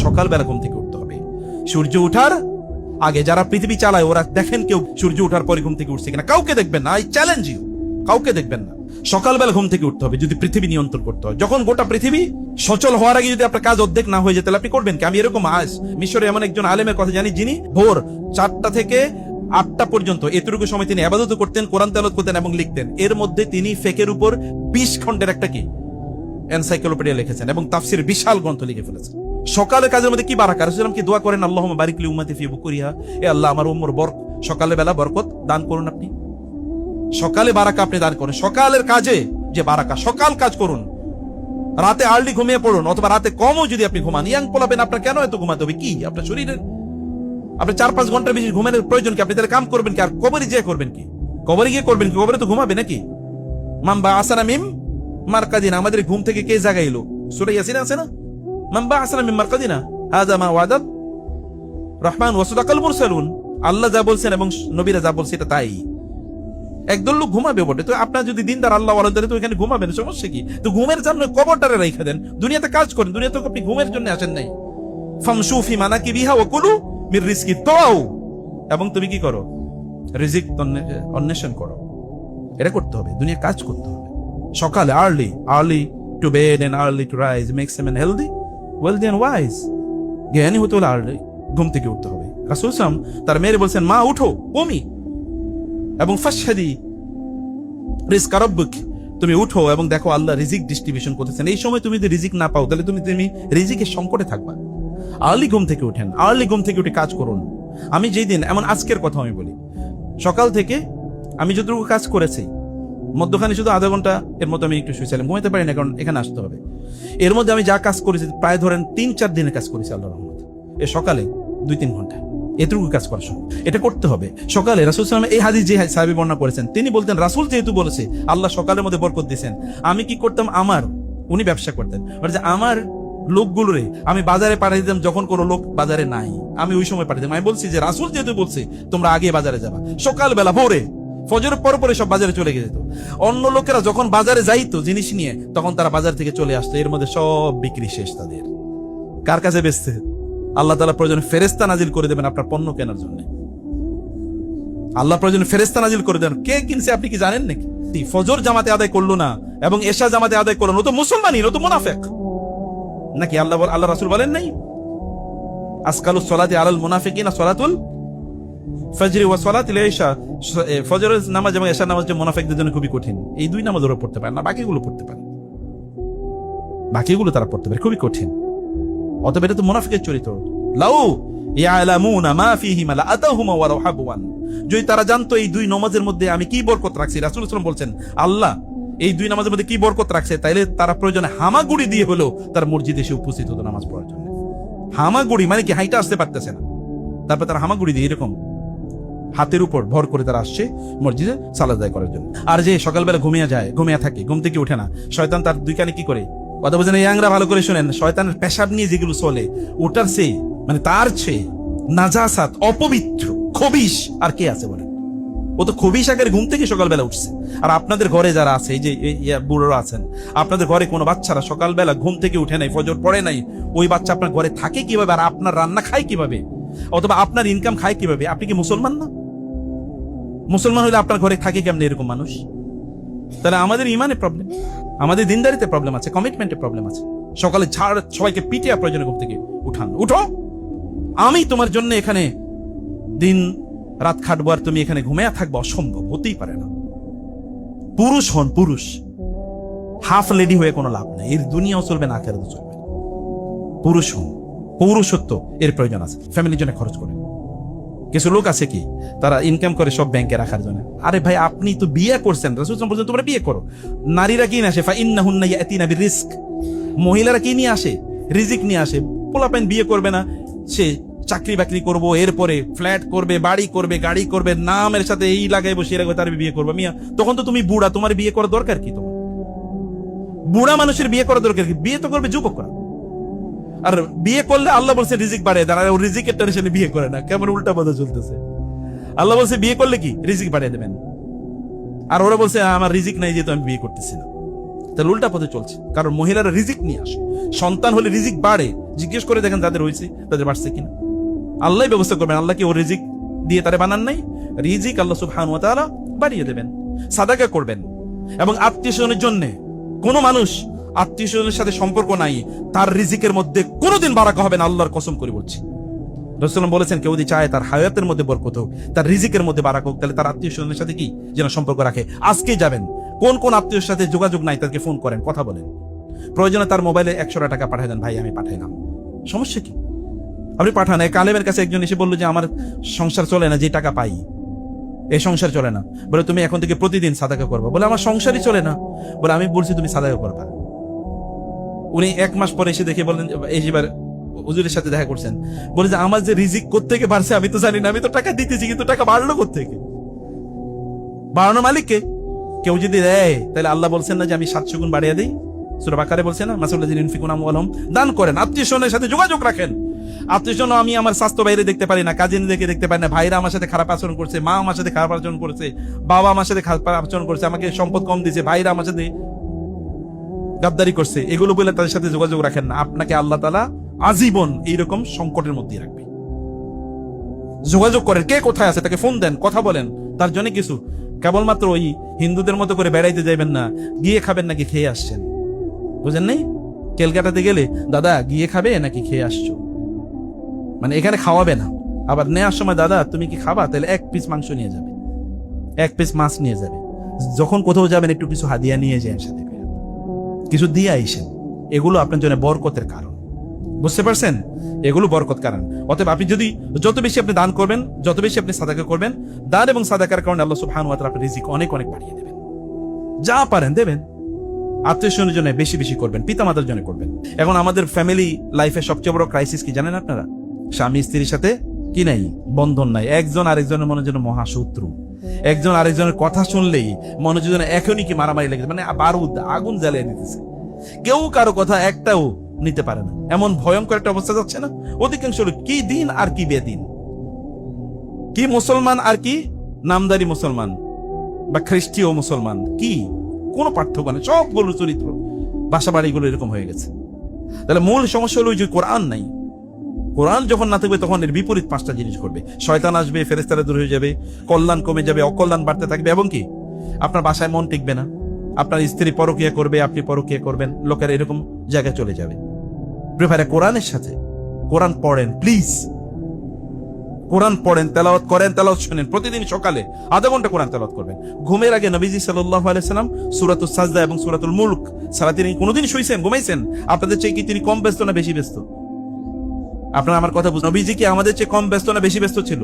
সকালবেলা ঘুম থেকে উঠতে হবে। সূর্য ওঠার আগে যারা পৃথিবী চালায় ওরা দেখেন কেউ সূর্য ওঠার পরে ঘুম থেকে উঠছে কিনা? কাউকে দেখবেন না। আই চ্যালেঞ্জ ইউ, কাউকে দেখবেন না। সকালবেলা ঘুম থেকে উঠতে হবে যদি পৃথিবী নিয়ন্ত্রণ করতে হয়। যখন গোটা পৃথিবী সচল হওয়ার আগে যদি আপনার কাজ অর্ধেক না হয়ে যায় তাহলে আপনি করবেন কি? আমি এরকম আজ মিশরে এমন একজন আলেমের কথা জানি যিনি ভোর 4টা থেকে 8টা পর্যন্ত এতটুকু সময় তিনি ইবাদত করতেন, কোরআন তেলাওয়াত করতেন এবং লিখতেন। এর মধ্যে তিনি ফিকহের উপর 20 খণ্ডের একটা কি এনসাইক্লোপিডিয়া লিখেছেন এবং তাফসীর বিশাল গ্রন্থ লিখে ফেলেছেন। সকালের কাজের মধ্যে কি বারাকা? রাসূলুল্লাহ কি দোয়া করেন, আল্লাহুম্মা বারিক লি উম্মতি ফি বুকুরিহা, এ আল্লাহ আমার উম্মর সকালে বেলা বরকত দান করুন। আপনি সকালে বারাকা আপনি দান করেন। সকালের কাজে যে বারাকা, সকাল কাজ করুন। রাতে আর্লি ঘুমিয়ে পড়ুন, অথবা রাতে কমও যদি আপনি ঘুমান। ইয়াং পোলাবেন, আপনার কেন এত ঘুমাতে হবে? কি আপনার শরীরের আপনি 4-5 ঘন্টার বেশি ঘুমের প্রয়োজন কি? আপনি তাহলে কাম করবেন কি? আর কবরে যেয়ে করবেন কি? কবরে গিয়ে করবেন কি? কবরে তো ঘুমাবে নাকি? মাম্বা আসানা মিম মারকাদিনা, আমাদের ঘুম থেকে কে জাগাইলো? সূরা ইয়াসিন আছে না? মাম্বা আসানা মিম মারকাদিনা হাযা মা ওয়াদাত রহমান ওয়া সাদাকাল মুরসালুন। আল্লাহ যা বলছেন এবং নবীরা যা বলছে এটা তাই। একদল লোক ঘুমাবে বটে, তো আপনার যদি দিনদার আল্লাহ ওয়ালাদের তো এখানে ঘুমাবেন, সমস্যা কি? তো ঘুমের জন্য কবরটারে রেখে দেন, দুনিয়াতে কাজ করেন। দুনিয়াতে আপনি ঘুমের জন্য আসেন নাই। ফামশু ফি মানাকিবিহা ওয়া কুলু মির রিজকি তাও, এবং তুমি কি করো? রিজিক অন্বেষণ করো। এটা করতে হবে, দুনিয়া কাজ করতে হবে। সকালে early to bed and early to rise makes a man healthy, wealthy and wise. জ্ঞানী হতে হলে আর্লি ঘুম থেকে উঠতে হবে। রাসূল সাল্লাল্লাহু আলাইহি ওয়াসাল্লাম তার মেয়ের বলছেন, মা উঠো, কমি এবং ফাশহাদি রিজকা রাব্বিক, তুমি উঠো এবং দেখো আল্লাহ রিজিক ডিস্ট্রিবিউশন করতেছেন। এই সময় তুমি যদি রিজিক না পাও তাহলে তুমি রিজিকের সংকটে থাকবা। আর্লি ঘুম থেকে উঠেন, আর্লি ঘুম থেকে উঠে কাজ করুন। আমি যেই দিন, এমন আজকের কথা আমি বলি, সকাল থেকে আমি যতটুকু কাজ করেছি, মধ্যখানে শুধু আধা ঘন্টা এর মতো আমি একটু শুয়েছিলাম, ঘুমাতে পারি না কারণ এখানে আসতে হবে। এর মধ্যে আমি যা কাজ করেছি প্রায় ধরেন 3-4 দিনের কাজ করেছি আল্লাহর রহমতে। এ সকালে 2-3 ঘন্টা এতটুকু কাজ করার সময় এটা করতে হবে। সকালে রাসূল সাল্লাল্লাহু আলাইহি ওয়াসাল্লাম এই হাদিস যে সাহাবী বর্ণনা করেছেন, তিনি বলতেন রাসূল যেহেতু বলেছে আল্লাহ সকালের মধ্যে বরকত দিয়েছেন, আমি কি করতাম, উনি ব্যবসা করতেন, আমার লোকগুলোরে আমি বাজারে পাঠিয়ে দিতাম যখন কোনো লোক বাজারে নাই, আমি ওই সময় পাঠিয়ে দিতাম। আমি বলছি যে রাসূল যেহেতু বলছে তোমরা আগে বাজারে যাবা, সকালবেলা ভোরে ফজরের পরে সব বাজারে চলে যেত। অন্য লোকেরা যখন বাজারে যাইতো জিনিস নিয়ে, তখন তারা বাজার থেকে চলে আসতো, এর মধ্যে সব বিক্রি শেষ তাদের। কার কাছে বেচতে? আল্লাহ তাআলা প্রয়োজনে ফেরেশতা নাজিল করে দেবেন আপনার পণ্য কেনার জন্য। আল্লাহ প্রয়োজনে ফেরেশতা নাজিল করে দেন। কে কিনছে আপনি কি জানেন নাকি? ফজর জামাতে আদায় করলো না এবং এশা জামাতে আদায় করলো না, ও তো মুসলমানই, ও তো মুনাফিক নাকি? আল্লাহ রাসূল বলেন নাই, আসকালুস সালাতি আলাল মুনাফিকিনা সালাতুল ফজর ওয়া সালাতুল ইশা, ফজরের নামাজ এবং এশার নামাজ যে মুনাফিকদের জন্য খুবই কঠিন। এই 2 নামাজ ওরা পড়তে পারে না, বাকিগুলো পড়তে পারে, বাকিগুলো তারা পড়তে পারে, খুবই কঠিন। অতএব এটা তো মুনাফিকের চরিত্র। লাউ ইয়ালামুনা মা ফীহিমা লাআতাহুমা ওয়া রাহাবুন, যদি তারা জানতো এই 2 নামাজের মধ্যে আমি কি বরকত রাখছি, রাসূল সাল্লাল্লাহু আলাইহি ওয়াসাল্লাম বলছেন আল্লাহ এই 2 নামাজের মধ্যে কি বরকত রাখছে, তাইলে তারা প্রয়োজনে হামাগুড়ি দিয়ে হলেও তার মসজিদে এসে উপস্থিত হতো নামাজ পড়ার জন্য। হামাগুড়ি মানে কি? হাইটা আসতে পারতেছে না, তারপর তারা হামাগুড়ি দিয়ে এরকম হাতের উপর ভর করে তারা আসছে মসজিদে সালাত আদায় করার জন্য। আর যে সকালবেলা ঘুমিয়ে থাকে, ঘুম থেকে ওঠে না, শয়তান তার 2 কানে কি করে? কথা বলছেন ইয়াংরা, ভালো করে শুনেন। শয়তানের পেশাব নিয়ে যেগুলো চলে, ওটার চেয়ে মানে তার চেয়ে নাজাসাত, অপবিত্র, খবিশ আর কে আছে বলেন? ও তো খবিশ আকারে ঘুম থেকে সকালবেলা উঠছে। আর আপনাদের ঘরে যারা আছে, এই যে বুড়োরা আছেন, আপনাদের ঘরে কোনো বাচ্চারা সকালবেলা ঘুম থেকে উঠে নাই, ফজর পড়ে নাই, ওই বাচ্চা আপনার ঘরে থাকে কিভাবে? আর আপনার রান্না খায় কিভাবে? অথবা আপনার ইনকাম খায় কিভাবে? আপনি কি মুসলমান না? মুসলমান হলে আপনার ঘরে থাকে কেমন এরকম মানুষ? তাহলে আমাদের ইমানে প্রবলেম, আমাদের দিনদারিতে প্রবলেম আছে, কমিটমেন্টে প্রবলেম আছে। সকালে সবাইকে পিটিয়ে প্রয়োজনে ঘুম থেকে উঠান, উঠো, আমি তোমার জন্য এখানে দিন রাত খাটবো আর তুমি এখানে ঘুমিয়ে থাকবো, অসম্ভব, হতেই পারে না। পুরুষ হন, পুরুষ। হাফ লেডি হয়ে কোনো লাভ নেই, এর দুনিয়াও চলবে না, আখিরাতও চলবে। পুরুষ হন, পৌরুষত্ব এর প্রয়োজন আছে, ফ্যামিলির জন্য খরচ করে। কিছু লোক আছে কি, তারা ইনকাম করে সব ব্যাংকে রাখার জন্য। আরে ভাই, আপনি তো বিয়ে করছেন, রাসূল সাল্লাল্লাহু আলাইহি ওয়াসাল্লাম বলেছেন তোমরা বিয়ে করো। নারীরা কি নিয়ে আসে? ফাইন্নাহুন্না ইয়াতিনা বিরিজক, মহিলারা কি নিয়ে আসে? রিজিক নিয়ে আসে। পোলাপাইন বিয়ে করবে না, সে চাকরি বাকরি করবো, এরপরে ফ্ল্যাট করবে, বাড়ি করবে, গাড়ি করবে, নামের সাথে এই লাগাই বসে রাখবে, তার বিয়ে করবে। মিয়া, তখন তো তুমি বুড়া, তোমার বিয়ে করার দরকার কি? তোমার বুড়া মানুষের বিয়ে করার দরকার কি? বিয়ে তো করবে যুবকরা। আর বিয়ে করলে আল্লাহ বলছে রিজিক বাড়িয়ে দেন, আর ও রিজিকের টেনশনে বিয়ে করে না। কেমন উল্টা কথা চলতেছে। আল্লাহ বলছে বিয়ে করলে কি রিজিক বাড়িয়ে দেবেন, আর ওরা বলছে আমার রিজিক নাই যেহেতু আমি বিয়ে করতেছি না। তাহলে উল্টা পথে চলছে। কারণ মহিলারা রিজিক নিয়ে আসে, সন্তান হলে রিজিক বাড়ে। জিজ্ঞেস করে দেখেন যাদের হয়েছে তাদের বাড়ছে কিনা। আল্লাহ ব্যবস্থা করবেন, আল্লাহ কি ও রিজিক দিয়ে তারে বানান নাই? রিজিক আল্লাহ সুবহানাহু ওয়া তাআলা বাড়িয়ে দেবেন। সাদাকা করবেন। এবং আত্মীয় স্বজনের জন্য, কোন মানুষ আত্মীয় স্বজনের সাথে সম্পর্ক নাই, তার রিজিকের মধ্যে কোনোদিন বারাকা হবে না, আল্লাহর কসম করে বলছি। রাসূলুল্লাহ বলেছেন কেউ যদি চায় তার হায়াতের মধ্যে বরকত হোক, তার রিজিকের মধ্যে বারাক হোক, তাহলে তার আত্মীয় স্বজনের সাথে কি যেন সম্পর্ক রাখে। আজকেই যাবেন, কোন কোন আত্মীয়ের সাথে যোগাযোগ নাই তাদেরকে ফোন করেন, কথা বলেন। প্রয়োজনে তার মোবাইলে 100 টাকা পাঠিয়ে দেন, ভাই আমি পাঠাইলাম, সমস্যা কি? আপনি পাঠান। এক আলেমের কাছে একজন এসে বললো যে আমার সংসার চলে না, যে টাকা পাই এই সংসার চলে না। বলে তুমি এখন থেকে প্রতিদিন সাদাকা করবা। বলে আমার সংসারই চলে না। বলে আমি বলছি তুমি সাদাকা করবা। উনি 1 মাস পরে এসে দেখে বললেন, এইবার হুজুরের সাথে দেখা করছেন, বলে যে আমার যে রিজিক কোত্থেকে বাড়ছে আমি তো জানি না, আমি তো টাকা দিতেছি কিন্তু টাকা বাড়লো কোত্থেকে? বাড়ানো মালিককে। কেউ যদি দেয় তাহলে আল্লাহ বলছেন না যে আমি 700 গুণ বাড়িয়ে দিই? সূরা বাকারে বলছে না, মাসাল্লাযিনা ইউনফিকুনা আমওয়ালাহুম, দান করেন, আত্মীয় স্বজনের সাথে যোগাযোগ রাখেন। আত্মীয় স্বজন আমি আমার স্বাস্থ্য বাইরে দেখতে পারি না, কাজিন দেখতে পারি না, ভাইরা আমার সাথে খারাপ আচরণ করছে, মা আমার সাথে খারাপ আচরণ করছে, বাবা আমার সাথে খারাপ আচরণ করছে, আমাকে সম্পদ কম দিয়েছে, ভাইরা আমার সাথে গাদ্দারি করছে, এগুলো বলে তাদের সাথে যোগাযোগ রাখেন না। আপনাকে আল্লাহ তাআলা আজীবন এইরকম সংকটের মধ্যে রাখবে। যোগাযোগ করেন, কে কোথায় আছে তাকে ফোন দেন, কথা বলেন, তার জন্য কিছু। কেবলমাত্র ওই হিন্দুদের মতো করে বেড়াইতে যাইবেন না, গিয়ে খাবেন নাকি খেয়ে আসছেন, বুঝেন নাই? ক্যালকাটাতে গেলে দাদা গিয়ে খাবে নাকি খেয়ে আসছো, মানে এখানে খাওয়াবে না। আবার নেওয়ার সময় দাদা তুমি কি খাবা, তাহলে 1 পিস মাংস নিয়ে যাবে, 1 পিস মাছ নিয়ে যাবে। যখন কোথাও যাবেন একটু কিছু হাদিয়া নিয়ে যান, সাথে কিছু দিয়ে আইসেন। এগুলো আপনার জন্য বরকতের কারণ, বুঝতে পারছেন? এগুলো বরকত কারণ। অতএব আপনি যদি যত বেশি আপনি দান করবেন, যত বেশি আপনি সাদাকা করবেন, দান এবং সাদাকার কারণে আল্লাহ সুবহানাহু ওয়া তাআলা আপনার রিজিক অনেক অনেক বাড়িয়ে দেবেন। যা পারেন দেবেন। আত্মীয় স্বজনের জন্য বেশি বেশি করবেন, পিতামাতার জন্য করবেন। এখন আমাদের ফ্যামিলি লাইফে সবচেয়ে বড় ক্রাইসিস কি জানেন আপনারা? স্বামী স্ত্রীর সাথে কি নাই, বন্ধন নাই। একজন আরেকজনের মনে যেন মহাশত্রু। একজন আরেকজনের কথা শুনলেই মনে যেন এখনই কি মারামারি লেগেছে, মানে বারুদ আগুন জ্বালিয়ে দিতেছে। কেউ কারো কথা একটাও নিতে পারে না, এমন ভয়ঙ্কর একটা অবস্থা যাচ্ছে না? অধিকাংশ লোক কি দিন আর কি বেদিন, কি মুসলমান আর কি নামদারি মুসলমান বা খ্রিস্টীয় মুসলমান, কি কোনো পার্থক্য নেই। সবগুলো চরিত্র, বাসা বাড়িগুলো এরকম হয়ে গেছে। তাহলে মূল সমস্যা হলো যে কোরআন নাই। কোরআন যখন না থাকবে তখন এর বিপরীত 5টা জিনিস করবে। শয়তান আসবে, ফেরেশতারা দূর হয়ে যাবে, কল্যাণ কমে যাবে, অকল্যাণ বাড়তে থাকবে, এবং কি আপনার বাসায় মন টিকবে না, আপনার স্ত্রী পরকীয়া করবে, আপনি পরকীয়া করবেন, লোকের এরকম জায়গায় চলে যাবে। প্রিয় কোরআনের সাথে কোরআন পড়েন প্লিজ, কোরআন পড়েন, তেলাওয়াত করেন, তেলাওয়াত শুনেন। প্রতিদিন সকালে আধা ঘন্টা কোরআন তেলাওয়াত করবেন। ঘুমের আগে নবীজি সাল্লাল্লাহু আলাইহি সাল্লাম সূরাতুস সাজদা এবং সূরাতুল মুলক সারা তিনি কোনোদিন শুইছেন, ঘুমাইছেন? আপনাদের চেয়ে কি তিনি কম ব্যস্ত না বেশি ব্যস্ত? আপনারা আমার কথা বুঝুন। নবীজি কি আমাদের চেয়ে কম ব্যস্ত না বেশি ব্যস্ত ছিল?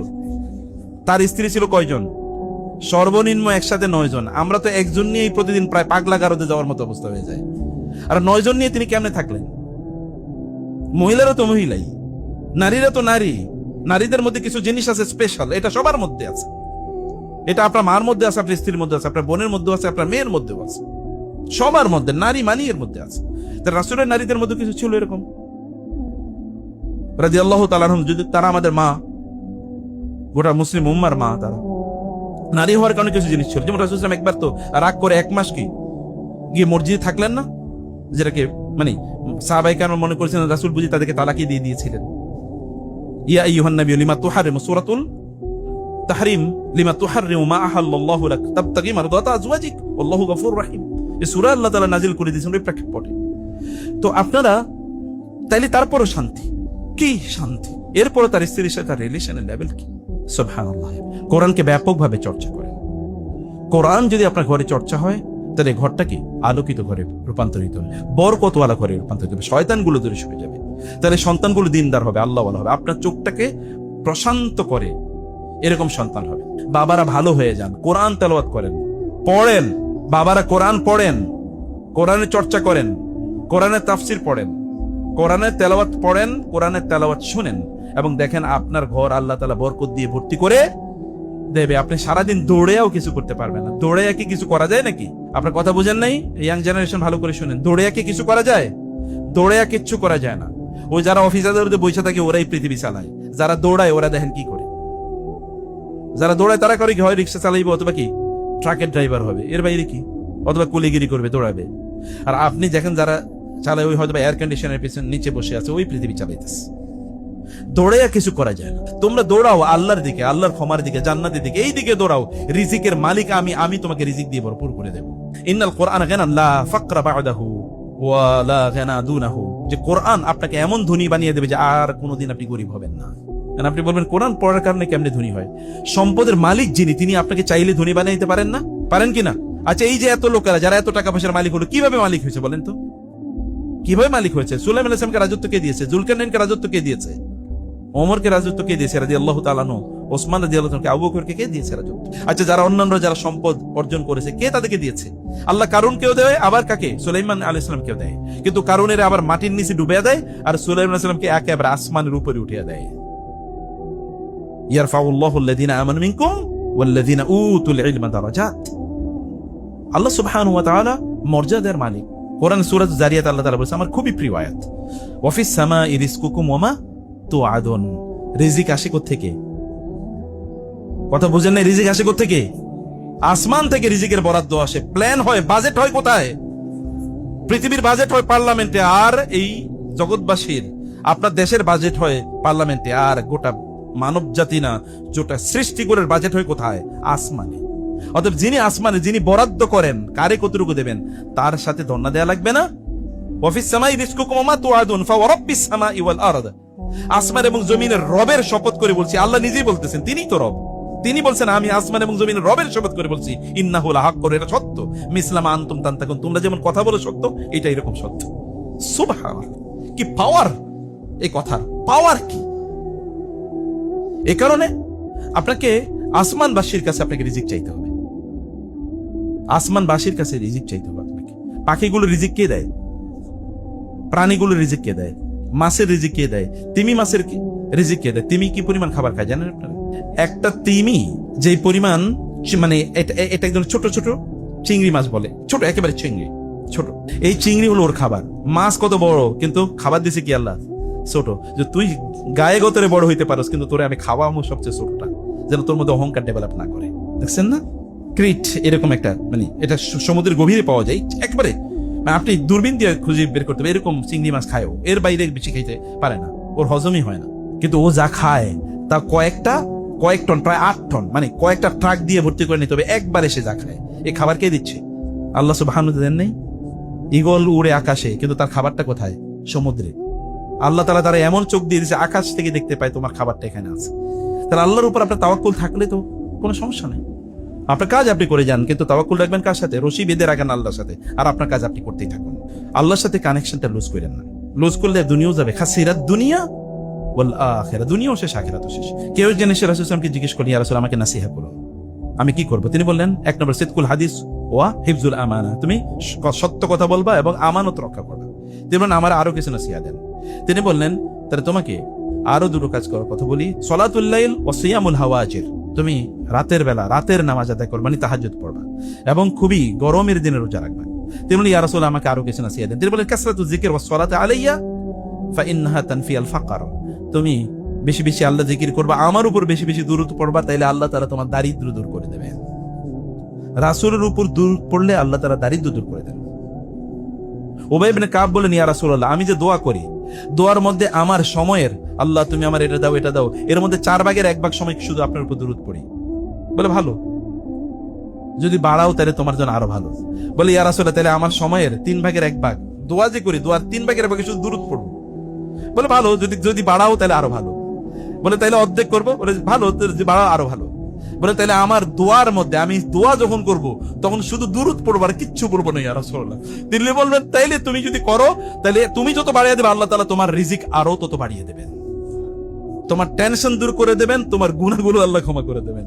তার স্ত্রী ছিল কয়জন? সর্বনিম্ন একসাথে 9 জন। আমরা তো একজন নিয়েই প্রতিদিন প্রায় পাগলা গারদে যাওয়ার মতো অবস্থা হয়ে যায়। আর 9 জন নিয়ে তিনি কেমনে থাকলেন? মহিলারা তো মহিলাই, নারীরা তো নারী। নারীদের মধ্যে কিছু জিনিস আছে স্পেশাল, এটা সবার মধ্যে আছে। এটা আপনার মার মধ্যে আছে, আপনার স্ত্রীর মধ্যে আছে, আপনার বোনের মধ্যে আছে, আপনার মেয়ের মধ্যেও আছে, সবার মধ্যে। নারী মানি এর মধ্যে আছে। রাসূলের নারীদের মধ্যে কিছু ছিল এরকম রাদিয়াল্লাহু তাআলা আনহুম, যদি তারা আমাদের মা, গোটা মুসলিম উম্মার মা, তারা নারী হওয়ার কারণে কিছু জিনিস ছিল। যেমন রাসূল সাল্লাল্লাহু আলাইহি ওয়াসাল্লাম একবার তো রাগ করে 1 মাস কি গিয়ে মসজিদে থাকলেন না, যেটাকে মানে সাহাবায়ে কেরাম মনে করেছেন রাসূল বুঝি তাদেরকে তালাকই দিয়ে দিয়েছিলেন। ইয়া আইয়ুহান নাবিয়্যু লিমা তুহারিমু, সূরাতুল তাহরিম, লিমা তুহারিমু মা আহাল্লাল্লাহু লাক তাবতাগি মারদাতা আজওয়াজিক আল্লাহু গফুরুর রহিম। এই সূরা আল্লাহ তাআলা নাযিল করে দিয়েছেন ওই প্রেক্ষাপটে। তো আপনারা তাইলে তারপরও শান্তি, কি শান্তি? এরপরও তার স্ত্রীর সাথে তার রিলেশনের লেভেল কি? সুবহানাল্লাহ। কোরআনকে ব্যাপকভাবে চর্চা করেন। কোরআন যদি আপনার ঘরে চর্চা হয় তাহলে ঘরটা কি আলোকিত ঘরে রূপান্তরিত হবে, বরকতওয়ালা ঘরে রূপান্তরিত হবে, শয়তানগুলো দূরে সরে যাবে। তাহলে সন্তানগুলো দিনদার হবে, আল্লাহওয়ালা হবে, আপনার চোখটাকে প্রশান্ত করে এরকম সন্তান হবে। বাবারা ভালো হয়ে যান, কোরআন তেলাওয়াত করেন, পড়েন। বাবারা কোরআন পড়েন, কোরআনের চর্চা করেন, কোরআনের তাফসির পড়েন, কোরআনের তেলাওয়াত পড়েন, কোরআনের তেলাওয়াত শুনেন, এবং দেখেন আপনার ঘর আল্লাহ তাআলা বরকত দিয়ে ভর্তি করে দেবে। আপনি সারাদিন দৌড়েও কিছু করতে পারবেন না। দৌড়ে কি কিছু করা যায় নাকি? আপনার কথা বুঝেন নাই? ইয়াং জেনারেশন ভালো করে শুনেন। দৌড়ে কি কিছু করা যায়? দৌড়ে কিচ্ছু করা যায় না। ওই যারা অফিসারদের বসে থাকে ওরাই পৃথিবী চালায়। যারা দৌড়ায় ওরা দেখেন কি করে। যারা দৌড়ায় তারা করে কি হয় রিক্সা চালাইবে, অথবা কি ট্রাকের ড্রাইভার হবে, এর বাইরে কি, অথবা কুলিগিরি করবে, দৌড়াবে। আর আপনি দেখেন যারা চালায় ওই হয়তো এয়ার কন্ডিশনের পিছনে নিচে বসে আছে, ওই পৃথিবী চালাইতেছে। দৌড়ে কিছু করা যায় না। তোমরা দৌড়াও আল্লাহর দিকে, আল্লাহর ক্ষমার দিকে, জান্নাতের দিকে, এই দিকে দৌড়াও। রিজিকের মালিক আমি, আমি তোমাকে রিজিক দিয়ে ভরপুর করে দেব। ইন্নাল কোরআন গানা লা ফাকরা বা'দাহু ওয়া লা গানা দুনাহু, যে কোরআন আপনাকে এমন ধনী বানিয়ে দেবে যে আর কোনোদিন আপনি গরিব হবেন না। কারণ আপনি বলবেন কোরআন পড়ার কারণে কেমনে ধনী হয়? সম্পদের মালিক যিনি, তিনি আপনাকে চাইলে ধনী বানিয়ে দিতে পারেন না? পারেন কিনা? আচ্ছা, এই যে এত লোকেরা যারা এত টাকা পয়সার মালিক হলো, কিভাবে মালিক হয়েছে বলেন তো? কিভাবে মালিক হয়েছে? সুলাইমান আলাইহিস সালামকে রাজত্ব কে দিয়েছে? জুলকারনাইনকে রাজত্ব কে দিয়েছে? ওমরকে রাজত্ব কে দিয়েছে রাদিয়াল্লাহু তাআলা আনহু? ওসমান রাদিয়াল্লাহু তাআলা, আবু বকরকে কে দিয়েছে রাজত্ব? আচ্ছা, যারা অন্যান্য যারা সম্পদ অর্জন করেছে, কে তাদেরকে দিয়েছে? আল্লাহ কারুনকেও দেয়, আবার কাকে? সুলাইমান আলাইহিস সালামকেও দেয়। কিন্তু কারুনের আবার মাটির নিচে ডুবিয়ে দেয়, আর সুলাইমান আলাইহিস সালামকে একেবারে আসমানের উপরে উঠিয়ে দেয়। ইয়ারফাউল্লাহু আল্লাযীনা আমানু মিনকুম ওয়াল্লাযীনা উতুল ইলমা দারাজাত। আল্লাহ সুবহানাহু ওয়া তাআলা মর্যাদার মালিক। কোরআন সূরা জারিয়াত আল্লাহ তাআলা বলেছে, আমার খুবই প্রিয় আয়াত, ওয়াফিস সামাই রিজকুকুম ওয়া মা তুআদুন। রিজিক আসে কোত্থেকে? কথা বুঝেন না? রিজিক আসে কোত্থেকে? আসমান থেকে রিজিকের বরাদ্দ আসে। প্ল্যান হয়, বাজেট হয় কোথায়? পৃথিবীর বাজেট হয় পার্লামেন্টে, আর এই জগৎবাসীর, আপনার দেশের বাজেট হয় পার্লামেন্টে, আর গোটা মানব জাতি না, যেটা সৃষ্টি করে বাজেট হয় কোথায়? আসমানে। অতএব যিনি আসমানে, যিনি বরাদ্দ করেন, কারে কতটুকু দেবেন তার সাথে ধন্না দেয়া লাগবে না? ওয়াফিস সামাই রিজকুকুম ওয়া মা তুআদুন ফাওয়ারাব্বিস সামাই ওয়াল আরদ। আসমান এবং জমিনের রবের শপথ করে বলছি, আল্লাহ নিজেই বলতেছেন, তিনিই তো রব। তিনি বলছেন, আমি আসমান এবং জমিনের রবের শপথ করে বলছি, ইন্নাহু লাহাক্কুন, এটা সত্য। মিসলামা আনতুম তানতাকুন, তোমরা যেমন কথা বলো সত্য, এটা এরকম সত্য। সুবহানাল্লাহ, কি পাওয়ার এই কথার! পাওয়ার কি! এই কারণে আপনাকে আসমানবাসীর কাছে আপনাকে রিজিক চাইতে হবে। আসমানবাসীর কাছে রিজিক চাইতে হবে আপনাকে। পাখিগুলো রিজিক কে দেয়? প্রাণীগুলো রিজিক কে দেয়? মাছের রিজিক কে দেয়? তিমি মাছের রিজিক কে দেয়? তিমি কি পরিমাণ খাবার খায় জানেন আপনারা? একটা তিমি যে পরিমাণ, মানে এটা একদম ছোট ছোট চিংড়ি মাছ বলে, ছোট একেবারে চিংড়ি, ছোট। এই চিংড়ি হলো ওর খাবার। মাছ কত বড়, কিন্তু খাবার দিছে কি আল্লাহ? ছোট। যে তুই গায়ে গতরে বড় হইতে পারস, কিন্তু তোরে আমি খাওয়াবো সবচেয়ে ছোটটা, যেন তোর মধ্যে অহংকার ডেভেলপ না করে। দেখছেন না? ক্রিট এরকম একটা, মানে এটা সমুদ্রের গভীরে পাওয়া যায় একেবারে, আপনি দূরবীন দিয়ে খুঁজে বের করতে হবে। এরকম চিংড়ি মাছ খায়, এর বাইরে বেশি খাইতে পারে না, ওর হজমই হয় না। কিন্তু ও যা খায় তা কয়েক টন, প্রায় 8 টন, মানে কয়েকটা ট্রাক দিয়ে ভর্তি করে নিতে হবে একবারে। সে যা খায়, এই খাবার কে দিচ্ছে? আল্লাহ সুবহানাহু ওয়া তাআলা দেন নাই? ঈগল উড়ে আকাশে, কিন্তু তার খাবারটা কোথায়? সমুদ্রে। আল্লাহ তাআলা তারা এমন চোখ দিয়ে দিয়েছে, আকাশ থেকে দেখতে পায় তোমার খাবারটা এখানে আছে। তাহলে আল্লাহর উপর আপনার তাওয়াক্কুল থাকলে তো কোনো সমস্যা নেই। আপনার কাজ আপনি করে যান, কিন্তু তাওয়াক্কুল রাখবেন কার সাথে? রশি বেঁধে রাখেন আল্লাহর সাথে, আর আপনার কাজ আপনি করতেই থাকুন। আল্লাহর সাথে কানেকশনটা লুজ করেন না। লুজ করলে দুনিয়াও যাবে, খাসিরাত দুনিয়া ওয়াল আখিরা, দুনিয়াও শেষ আখিরাতও শেষ। কেউ একজন এসে রাসূল সাল্লাল্লাহু আলাইহি ওয়াসাল্লামকে জিজ্ঞেস করলেন, ইয়া রাসূল, আমাকে নাসিহা করুন, আমি কি করব? তিনি বললেন, 1 নম্বর সিদকুল হাদিস ওয়া হিফজুল আমানা, তুমি সত্য কথা বলবা এবং আমানত রক্ষা করবা। তিনি বললেন, আমার আরো কিছু নসিহত দেন। তিনি বললেন, তাহলে তোমাকে আরো দুটো কাজ করার কথা বলি, সলাতুল লাইল ওয়া সিয়ামুল হাওয়াজির, তুমি রাতের বেলা রাতের নামাজ আদায় করবা, মানে তাহাজ্জুদ পড়বা, এবং খুবই গরমের দিনে রোজা রাখবা। তিনি বললেন, ইয়া রাসূল, আমাকে আরো কিছু নসিহত দেন। তিনি বললেন, কাসরাতুজ যিকর ওয়াস সালাতু আলাইয়া ফা ইন্নাহা তানফি আল ফাকর, তুমি বেশি বেশি আল্লাহ জিকির করবা, আমার উপর বেশি বেশি দুরূদ পড়বা, তাইলে আল্লাহ তাআলা তোমার দারিদ্র দূর করে দেবেন। রাসূলের উপর দুরূদ পড়লে আল্লাহ তাআলা দারিদ্র দূর করে দেন। উবাই ইবনে কাব বলেন, ইয়া রাসূলুল্লাহ, আমি যে দোয়া করি, দোয়ার মধ্যে আমার সময়ের, আল্লাহ তুমি আমার এটা দাও এটা দাও, এর মধ্যে 4 ভাগের 1 ভাগ সময় শুধু আপনার উপর দুরূদ পড়ি। বলে, ভালো, যদি বাড়াও তাহলে তোমার জন্য আরো ভালো। বলে, ইয়া রাসূলুল্লাহ, তাহলে আমার সময়ের 3 ভাগের 1 ভাগ দোয়া যে করি, দোয়ার 3 ভাগের 1 ভাগে শুধু দুরূদ পড়বো। বলে, ভালো, যদি বাড়াও তাহলে আরো ভালো। বলে, তাইলে অর্ধেক করবো? বলে, ভালো, বাড়াও আরো ভালো। বলে, তাইলে আমার দোয়ার মধ্যে আমি দোয়া যখন করব তখন শুধু দুরূদ পড়বো, আর কিচ্ছু পড়বো না, ইয়া রাসূলুল্লাহ। তিনি বলবেন, তাইলে তুমি যদি করো, তাহলে তুমি যত বাড়িয়ে দেবে, আল্লাহ তাআলা তোমার রিজিক আরো তত বাড়িয়ে দেবেন, তোমার টেনশন দূর করে দেবেন, তোমার গুনাহগুলো আল্লাহ ক্ষমা করে দেবেন।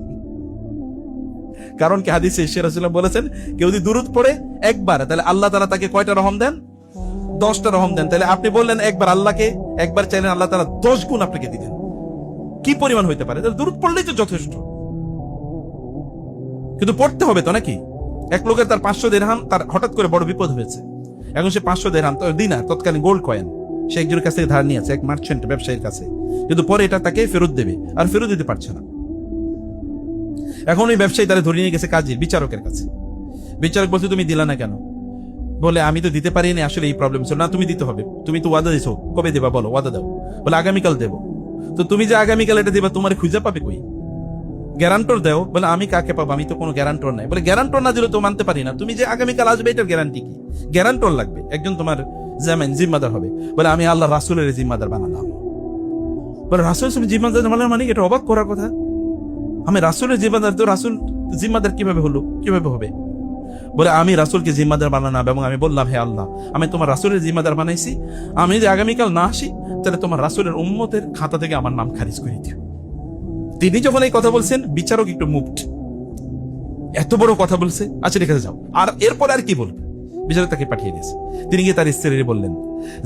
কারণ কি, হাদিসে এসে রাসূলুল্লাহ বলেছেন, কেউ যদি দুরূদ পড়ে একবার, তাহলে আল্লাহ তাআলা তাকে কয়টা রহম দেন? 10টা রহম দেন। তাহলে আপনি বললেন একবার, আল্লাহকে একবার চাইলেন, আল্লাহ তাআলা 10 গুণ আপনাকে দিবেন। কি পরিমাণ হইতে পারে? তাহলে দুরূদ পড়লেই তো যথেষ্ট। কিন্তু পড়তে হবে তো নাকি? এক লোকের তার 500 দিরহাম, তার হঠাৎ করে বড় বিপদ হয়েছে। এখন সে 500 দিরহাম দিনার, তৎকালীন গোল্ড কয়েন, সে একজনের কাছ থেকে ধার নিয়েছে, এক মার্চেন্ট ব্যবসায়ীর কাছে। কিন্তু পরে এটা তাকে ফেরত দেবে, আর ফেরত দিতে পারছে না। এখন ওই ব্যবসায়ী তারা ধরে নিয়ে গেছে কাজী বিচারকের কাছে। বিচারক বলছে, তুমি দিলা না কেন? বলে আমি তো দিতে পারিনি, আসলে এই প্রবলেম ছিল। না, তুমি দিতে হবে, তুমি তো ওয়াদা দিছো, কবে দেবা বলো, ওয়াদা দাও। বলে আগামীকাল দেবো। তো তুমি যে আগামীকাল এটা দিবা, তোমার খুঁজে পাবে কই? গ্যারান্টর দাও। বলে আমি কাকে পাবো, আমি তো কোনো গ্যারান্টর নাই। বলে গ্যারান্টর না দিলে তো মানতে পারি না, তুমি যে আগামীকাল আসবে এটার গ্যারান্টি কি? গ্যারান্টর লাগবে, একজন তোমার জামিন জিম্মাদার হবে। বলে আমি আল্লাহ রাসূলের জিম্মাদার বানালাম। বলে রাসূল জিম্মাদার বানালাম মানে এটা অবাক করার কথা। আমি রাসূলের জিম্মাদার, তো রাসূল জিম্মাদার কিভাবে হলো, কিভাবে হবে? বলে আমি রাসূলকে জিম্মাদার বানালাম এবং আমি বললাম, হে আল্লাহ, আমি তোমার রাসূলের জিম্মাদার বানাইছি, আমি যদি আগামীকাল না আসি তাহলে তোমার রাসূলের উম্মতের খাতা থেকে আমার নাম খারিজ করে দিও। তিনি যখন এই কথা বলছেন, বিচারক একটু মুভড, এত বড় কথা বলছে, আচ্ছা ঠিক আছে যাও। আর এরপর আর কি বলবে? বিচারক তাকে পাঠিয়ে দিয়েছে। তিনি গিয়ে তার স্ত্রীর বললেন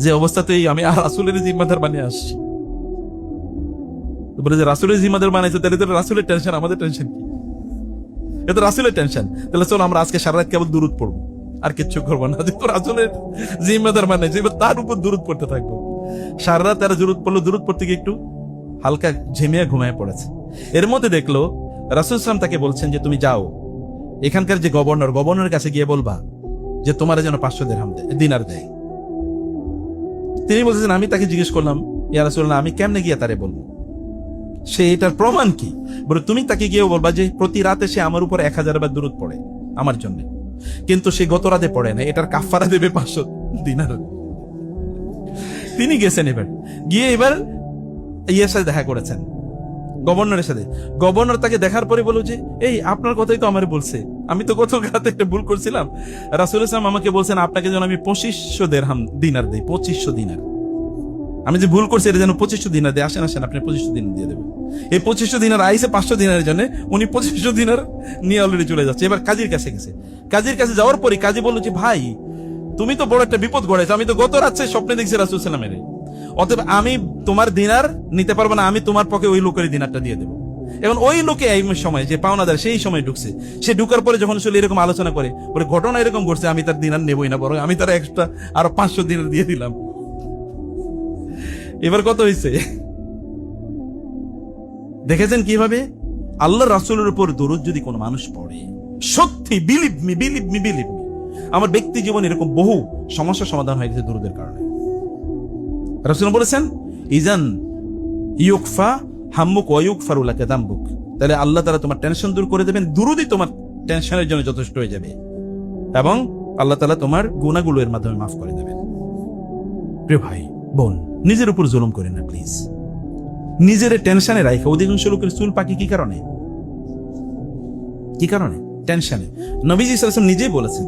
যে অবস্থাতেই আমি আর রাসূলের জিম্মাদার বানিয়ে আসছি। বলে যে রাসূলের জিম্মাদার বানাইছে, তাহলে তো রাসূলের টেনশন, আমাদের টেনশন কি? এটা রাসূলের টেনশন। তাহলে চলো আমরা আজকে সারা রাত কেবল দুরূদ পড়বো, আর কিচ্ছু করবো না। তো রাসূলের জিম্মাদার বানাইছে, এবার তার উপর দুরূদ পড়তে থাকবো। সারা রাত তারা দুরূদ পড়লো, দুরূদ পড়তে গিয়ে একটু হালকা ঝিমিয়ে ঘুমায় পড়েছে। এর মধ্যে দেখলো রাসূল সাল্লাল্লাহু আলাইহি ওয়াসাল্লাম তাকে বলছেন যে তুমি যাও, এখানকার যে গভর্নরের কাছে গিয়ে বলবা যে তোমার যেন 500 দিনার দেয়। তিনি বলছেন, আমি তাকে জিজ্ঞেস করলাম, ইয়া রাসূলুল্লাহ, আমি কেমনে গিয়ে তারে বলবো? সে এটার প্রমাণ কি? বলে তুমি তাকে গিয়ে বলবা যে প্রতি রাতে সে আমার উপর 1000 বার দুরূদ পড়ে আমার জন্য, কিন্তু সে গত রাতে পড়ে না, এটার কাফারা দেবে 500 দিনার। তিনি গেছেন, এবার গিয়ে এবার ইয়ের সাথে দেখা করেছেন, গভর্নরের সাথে। গভর্নর তাকে দেখার পরে বলল যে এই আপনার কথাই তো আমার বলছে, আমি তো গত রাতে একটা ভুল করছিলাম। রাসূল সাল্লাল্লাহু আমাকে বলছেন আপনাকে যেন আমি 2500 দিনার দেই, 2500 দিনার। আমি যে ভুল করছি এটা যেন 2500 দিনার দেয়। আসেন আসেন, আপনি 2500 দিনার দিয়ে দেবেন। এই 2500 দিনার আইসে 500 দিনারের জন্য, উনি 2500 দিনার নিয়ে অলরেডি চলে যাচ্ছে। এবার কাজীর কাছে গেছে। কাজীর কাছে যাওয়ার পরে কাজী বলল যে ভাই, তুমি তো বড় একটা বিপদ গড়াইছো, আমি তো গত রাতে স্বপ্নে দেখছি রাসূল সাল্লাল্লাহু আলাইহি ওয়াসাল্লামের, অতএব আমি তোমার দিনার নিতে পারবো না, আমি তোমার পক্ষে ওই লোকের দিনারটা দিয়ে দেবো। এখন ওই লোকে এই সময় যে পাওনাদার, সেই সময় ঢুকছে। সে ঢুকার পরে যখন আসলে এরকম আলোচনা করে, বলে ঘটনা এরকম ঘটছে, আমি তার দিনার নেবই না, বরং আমি তার এক্সট্রা আরো 500 দিনার দিয়ে দিলাম। এবার কত হয়েছে দেখেছেন কিভাবে আল্লাহ রাসূলের উপর দরুদ যদি কোনো মানুষ পড়ে, সত্যি বিলিভ মি, আমার ব্যক্তি জীবনে এরকম বহু সমস্যার সমাধান হয়ে গেছে দরুদের কারণে। রাসূল বলেছেন, ইজান ইউকফা হাম্মুক ওয়া ইউগফারু লাকা যামবুক, তাহলে আল্লাহ তাআলা তোমার টেনশন দূর করে দেবেন, দুরুদই তোমার টেনশনের জন্য যথেষ্ট হয়ে যাবে, এবং আল্লাহ তাআলা তোমার গুনাহগুলো এর মাধ্যমে মাফ করে দেবেন। প্রিয় ভাই বোন, নিজের উপর জুলুম করেন না প্লিজ। নিজের টেনশনে রাখে। অধিকাংশ লোকের চুল পাকে কি কারণে? কি কারণে? টেনশনে। নবীজি সাল্লাল্লাহু আলাইহি ওয়াসাল্লাম নিজেই বলেছেন,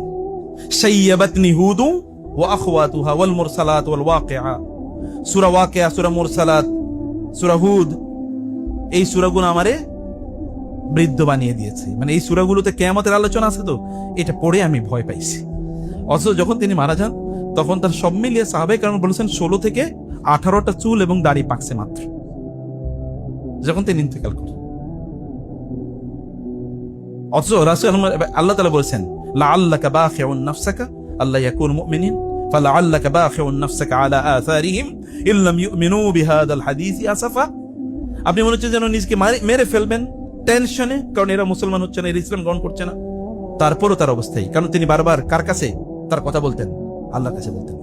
শাইয়াবাতনি হুদু ওয়া আখওয়াতুহা ওয়াল মুরসালাত ওয়াল ওয়াকিআ। সূরা ওয়াকিআ, সূরা মুরসালাত, সূরা হুদ, এই সূরাগুলো আমারে বৃদ্ধ বানিয়ে দিয়েছে। মানে এই সূরাগুলোতে কিয়ামতের আলোচনা আছে, তো এটা পড়ে আমি ভয় পাইছি। অথচ যখন তিনি মারা যান তখন তার সব মিলিয়ে সাহাবায়ে কেরাম বলেছেন 16 থেকে 18টা চুল এবং দাড়ি পাকছে মাত্র, যখন তিনি ইন্তেকাল করেন। অথচ রাসূল আল্লাহ তাআলা বলেছেন, লাআল্লাকা বাখিউন নাফসাকা আল্লা ইয়াকুনু মুমিনিন ফালাআল্লাকা বাখিউন নাফসাকা আলা আথারিহিম ইল্লাম ইউমিনু বিহাদাল হাদিসি আসাফা। আপনি মনে হচ্ছে যেন নিজেকে মেরে ফেলবেন টেনশনে, কারণ এরা মুসলমান হচ্ছে না, এরা ইসলাম গ্রহণ করছে না। তারপরও তার অবস্থায়, কারণ তিনি বারবার কার কাছে তার কথা বলতেন? আল্লাহর কাছে বলতেন।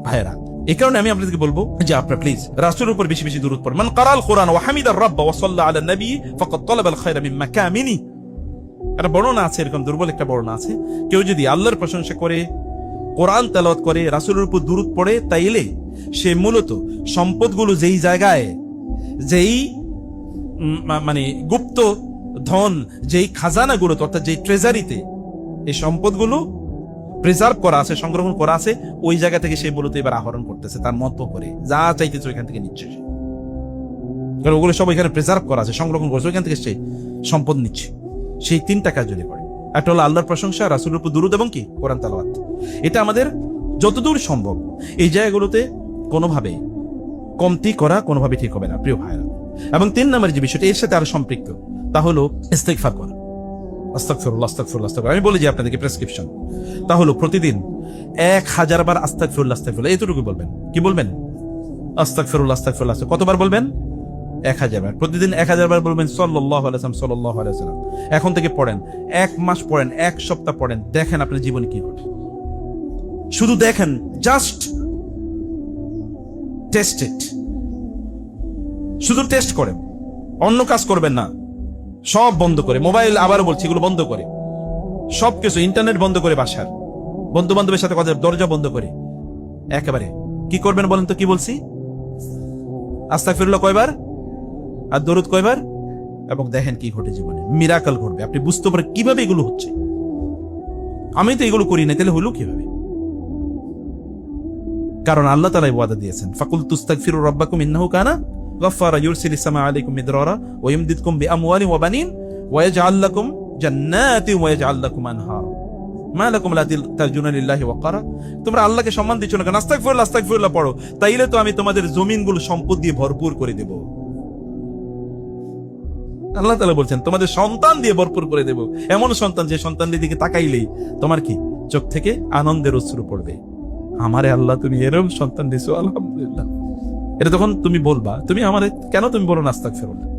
ভাইরা, এই কারণে আমি আপনাদেরকে বলবো যে আপনারা প্লিজ রাসূলের উপর বেশি বেশি দুরূদ পড়ুন। মান ক্বারাআল কুরআন ওয়া হামিদার রাব্ব ওয়া সাল্লা আলা নবী ফাকাদ তালাবাল খায়রা মিন মাকামিনি। একটা বর্ণনা আছে, এরকম দুর্বল একটা বর্ণনা আছে, কেউ যদি আল্লাহর প্রশংসা করে, কোরআন তেলাওয়াত করে, রাসূলের উপর দুরূদ পড়ে, তাইলে সে মূলত সম্পদগুলো যেই জায়গায়, যেই মানে গুপ্ত ধন, যেই খাজানাগুলো, অর্থাৎ যেই ট্রেজারিতে এই সম্পদগুলো প্রিজার্ভ করা আছে, সংরক্ষণ করা আছে, ওই জায়গা থেকে সে মূলত এবার আহরণ করতেছে, তার মতো করে যা চাইতেছে ওইখান থেকে নিচ্ছে। কারণ ওগুলো সব এখানে প্রিজার্ভ করা আছে, সংরক্ষণ করছে, ওইখান থেকে সে সম্পদ নিচ্ছে। সেই 3টা কাজ যদি পড়ে, একটা হলো আল্লাহর প্রশংসা, রাসূলের উপর দুরূদ এবং কি কোরআন তেলাওয়াত। এটা আমাদের যতদূর সম্ভব এই জায়গাগুলোতে কোনোভাবে কমতি করা কোনোভাবে ঠিক হবে না, প্রিয় ভাইরা। এবং 3 নম্বরের যে বিষয়টা এর সাথে আরো সম্পৃক্ত, তা হলো ইস্তিগফার করা। আস্তাগফিরুল্লাহ, আস্তাগফিরুল্লাহ, আস্তাগফিরুল্লাহ। আমি বলি যে আপনাদেরকে প্রেসক্রিপশন, তা হলো প্রতিদিন 1000 বার আস্তাগফিরুল্লাহ, আস্তাগফিরুল্লাহ, এতটুকু বলবেন। কি বলবেন? আস্তাগফিরুল্লাহ, আস্তাগফিরুল্লাহ। কতবার বলবেন? 1000 বার। প্রতিদিন 1000 বার বলবেন সাল্লাল্লাহু আলাইহি ওয়াসাল্লাম, সাল্লাল্লাহু আলাইহি ওয়াসাল্লাম। এখন থেকে পড়েন, 1 মাস পড়েন, 1 সপ্তাহ পড়েন, দেখেন আপনার জীবনে কি ঘটে। শুধু দেখেন, জাস্ট টেস্ট ইট, শুধু টেস্ট করেন, অন্য কাজ করবেন না। সব বন্ধ করে, মোবাইল আবারও বলছি এগুলো বন্ধ করে, সবকিছু ইন্টারনেট বন্ধ করে, বাসার বন্ধু বান্ধবের সাথে কথা, দরজা বন্ধ করে একেবারে কি করবেন বলেন তো? কি বলছি? আস্তাগফিরুল্লাহ কয়বার আর দরুদ কয়বার, এবং দেখেন কি ঘটে জীবনে, মিরাকল ঘটবে। আপনি বুঝতে পারেন কিভাবে এগুলো হচ্ছে। আমি তো এগুলো করি না, তাহলে হলো কিভাবে? কারণ আল্লাহ তাআলাই ওয়াদা দিয়েছেন, ফাকুল তুস্তাগফিরু রাব্বাকুম ইন্নাহু কানা গাফফারা ইউরসিলিস সামা আলাইকুম মিদরারা ওয়া ইমদিদকুম বিআমওয়ালিন ওয়া বানিন ওয়া ইয়াজআল লাকুম জান্নাতিন ওয়া ইয়াজআল লাকুম আনহারা মা লাকুম লা তারজুনা লিল্লাহি ওয়াকারা। তোমরা আল্লাহকে সম্মান দিচ্ছ না কেন? আস্তাগফিরুল্লাহ আস্তাগফিরুল্লাহ পড়ো, তাইলে তো আমি তোমাদের জমিনগুলো সম্পদ দিয়ে ভরপুর করে দেব। আল্লাহ তাআলা বলছেন তোমাদের সন্তান দিয়ে ভরপুর করে দেব, এমন সন্তান যে সন্তানের দিকে তাকাইলেই তোমার কি চোখ থেকে আনন্দের অশ্রু পড়বে। আমারে আল্লাহ তুমি এরকম সন্তান দিছো, আলহামদুলিল্লাহ। এটা তখন তুমি বলবা, তুমি আমারে কেন তুমি বলো না আস্তাগফিরুল্লাহ?